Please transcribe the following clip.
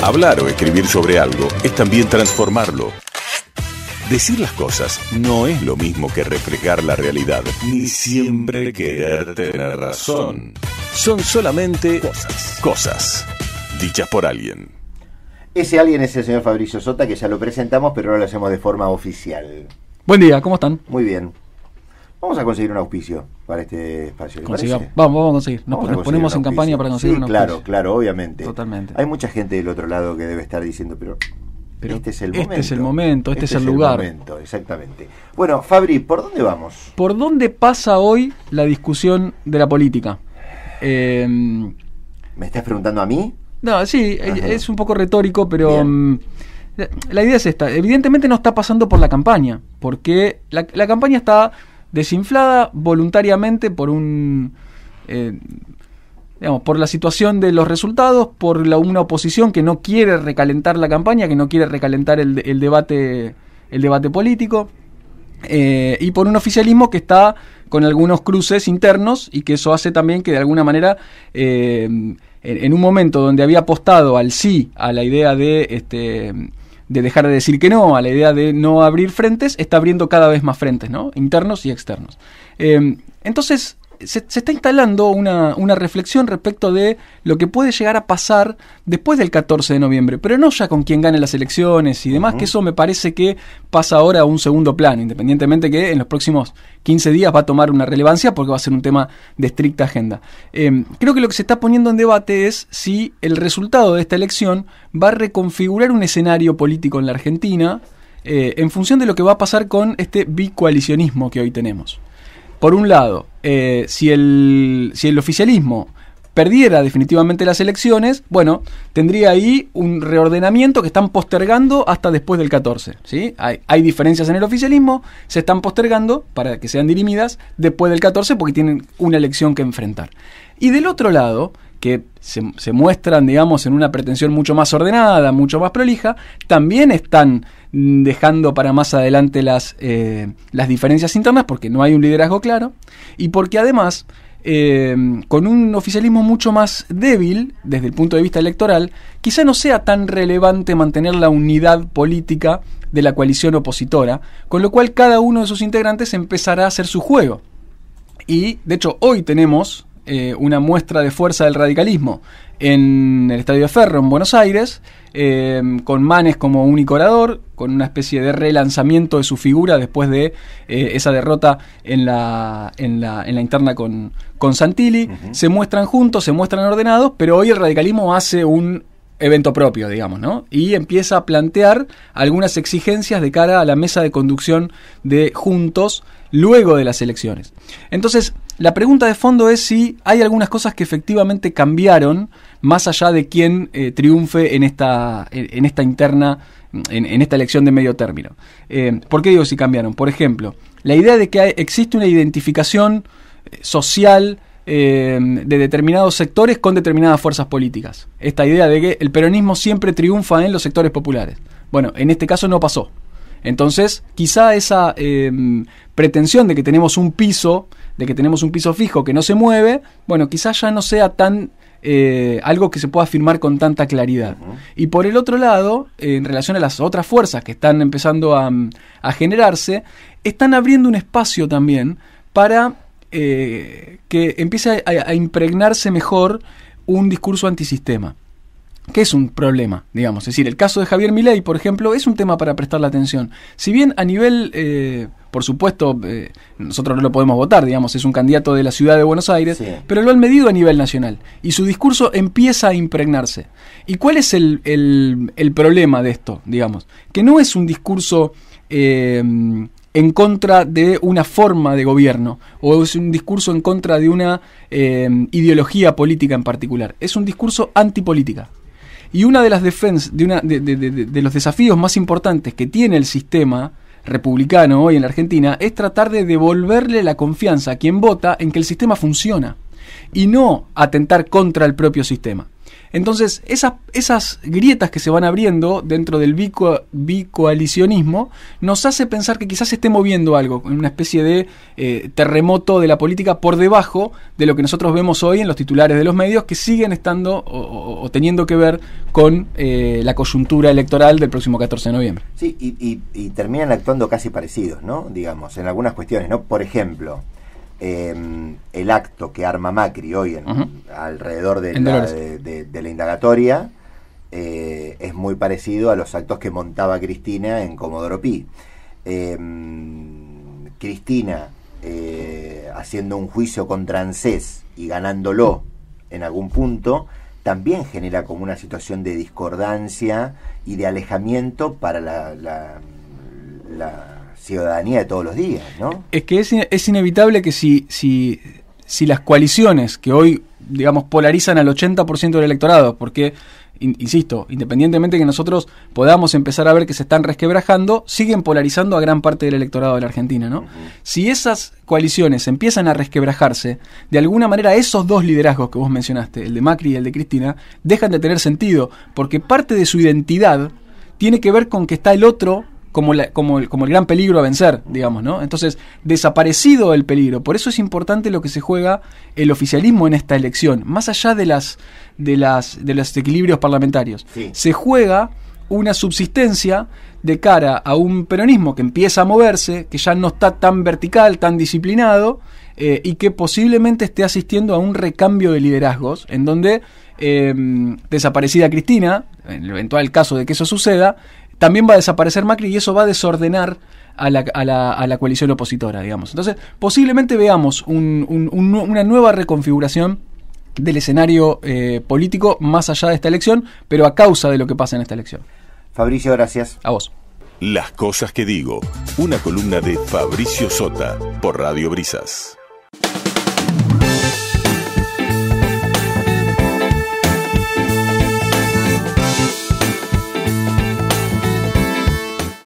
Hablar o escribir sobre algo es también transformarlo. Decir las cosas no es lo mismo que reflejar la realidad, ni siempre querer tener razón. Son solamente cosas dichas por alguien. Ese alguien es el señor Fabricio Sota, que ya lo presentamos, pero ahora lo hacemos de forma oficial. Buen día, ¿cómo están? Muy bien. Vamos a conseguir un auspicio para este espacio. Vamos a conseguir. Nos ponemos en campaña para conseguir un auspicio. Claro, obviamente. Totalmente. Hay mucha gente del otro lado que debe estar diciendo, pero este es el momento. Este es el momento, este es el lugar. Momento, exactamente. Bueno, Fabri, ¿por dónde vamos? ¿Por dónde pasa hoy la discusión de la política? ¿Me estás preguntando a mí? No, sí, es un poco retórico, pero la idea es esta. Evidentemente no está pasando por la campaña, porque la campaña está desinflada voluntariamente por por la situación de los resultados, por una oposición que no quiere recalentar la campaña, que no quiere recalentar el debate político, y por un oficialismo que está con algunos cruces internos, y que eso hace también que de alguna manera en un momento donde había apostado al sí, a la idea de dejar de decir que no, a la idea de no abrir frentes, está abriendo cada vez más frentes, ¿no? Internos y externos. Entonces se está instalando una reflexión respecto de lo que puede llegar a pasar después del 14 de noviembre, pero no ya con quien gane las elecciones y demás, que eso me parece que pasa ahora a un segundo plano, independientemente que en los próximos 15 días va a tomar una relevancia porque va a ser un tema de estricta agenda. Creo que lo que se está poniendo en debate es si el resultado de esta elección va a reconfigurar un escenario político en la Argentina en función de lo que va a pasar con este bicoalicionismo que hoy tenemos. Por un lado, si el oficialismo perdiera definitivamente las elecciones, bueno, tendría ahí un reordenamiento que están postergando hasta después del 14, ¿sí? Hay diferencias en el oficialismo, se están postergando para que sean dirimidas después del 14 porque tienen una elección que enfrentar. Y del otro lado, que se muestran, digamos, en una pretensión mucho más ordenada, mucho más prolija, también están dejando para más adelante las diferencias internas porque no hay un liderazgo claro y porque además con un oficialismo mucho más débil desde el punto de vista electoral, quizá no sea tan relevante mantener la unidad política de la coalición opositora, con lo cual cada uno de sus integrantes empezará a hacer su juego. Y de hecho hoy tenemos una muestra de fuerza del radicalismo en el Estadio de Ferro en Buenos Aires, con Manes como único orador, con una especie de relanzamiento de su figura después de esa derrota en la interna con Santilli. Se muestran juntos, se muestran ordenados, pero hoy el radicalismo hace un evento propio, digamos, ¿no? Y empieza a plantear algunas exigencias de cara a la mesa de conducción de Juntos luego de las elecciones. Entonces, la pregunta de fondo es si hay algunas cosas que efectivamente cambiaron más allá de quién triunfe en esta interna, en esta elección de medio término. ¿Por qué digo si cambiaron? Por ejemplo, la idea de que existe una identificación social de determinados sectores con determinadas fuerzas políticas. Esta idea de que el peronismo siempre triunfa en los sectores populares. Bueno, en este caso no pasó. Entonces, quizá esa pretensión de que tenemos un piso fijo que no se mueve, bueno, quizá ya no sea tan algo que se pueda afirmar con tanta claridad. Y por el otro lado, en relación a las otras fuerzas que están empezando a generarse, están abriendo un espacio también para que empiece a impregnarse mejor un discurso antisistema, que es un problema, digamos. Es decir, el caso de Javier Milei, por ejemplo, es un tema para prestarle atención. Si bien a nivel, por supuesto, nosotros no lo podemos votar, digamos, es un candidato de la ciudad de Buenos Aires, sí, pero lo han medido a nivel nacional y su discurso empieza a impregnarse. ¿Y cuál es el problema de esto, digamos? Que no es un discurso en contra de una forma de gobierno, o es un discurso en contra de una ideología política en particular. Es un discurso antipolítica. Y una de las de los desafíos más importantes que tiene el sistema republicano hoy en la Argentina es tratar de devolverle la confianza a quien vota en que el sistema funciona y no atentar contra el propio sistema. Entonces, esas grietas que se van abriendo dentro del bicoalicionismo nos hace pensar que quizás se esté moviendo algo, una especie de terremoto de la política por debajo de lo que nosotros vemos hoy en los titulares de los medios, que siguen estando o teniendo que ver con la coyuntura electoral del próximo 14 de noviembre. Sí, y terminan actuando casi parecidos, ¿no? Digamos, en algunas cuestiones, ¿no? Por ejemplo, el acto que arma Macri hoy alrededor de la indagatoria es muy parecido a los actos que montaba Cristina en Comodoro Pi. Cristina haciendo un juicio contra ANSES y ganándolo en algún punto, también genera como una situación de discordancia y de alejamiento para la ciudadanía de todos los días, ¿no? Es que es inevitable que si las coaliciones que hoy, digamos, polarizan al 80% del electorado, porque, insisto, independientemente que nosotros podamos empezar a ver que se están resquebrajando, siguen polarizando a gran parte del electorado de la Argentina, ¿no? Si esas coaliciones empiezan a resquebrajarse, de alguna manera esos dos liderazgos que vos mencionaste, el de Macri y el de Cristina, dejan de tener sentido, porque parte de su identidad tiene que ver con que está el otro como el gran peligro a vencer, digamos, ¿no? Entonces, desaparecido el peligro. Por eso es importante lo que se juega el oficialismo en esta elección, más allá de los equilibrios parlamentarios. Sí. Se juega una subsistencia de cara a un peronismo que empieza a moverse, que ya no está tan vertical, tan disciplinado, y que posiblemente esté asistiendo a un recambio de liderazgos, en donde desaparecida Cristina, en el eventual caso de que eso suceda, también va a desaparecer Macri y eso va a desordenar a la coalición opositora, digamos. Entonces, posiblemente veamos una nueva reconfiguración del escenario político más allá de esta elección, pero a causa de lo que pasa en esta elección. Fabricio, gracias. A vos. Las cosas que digo, una columna de Fabricio Sota por Radio Brisas.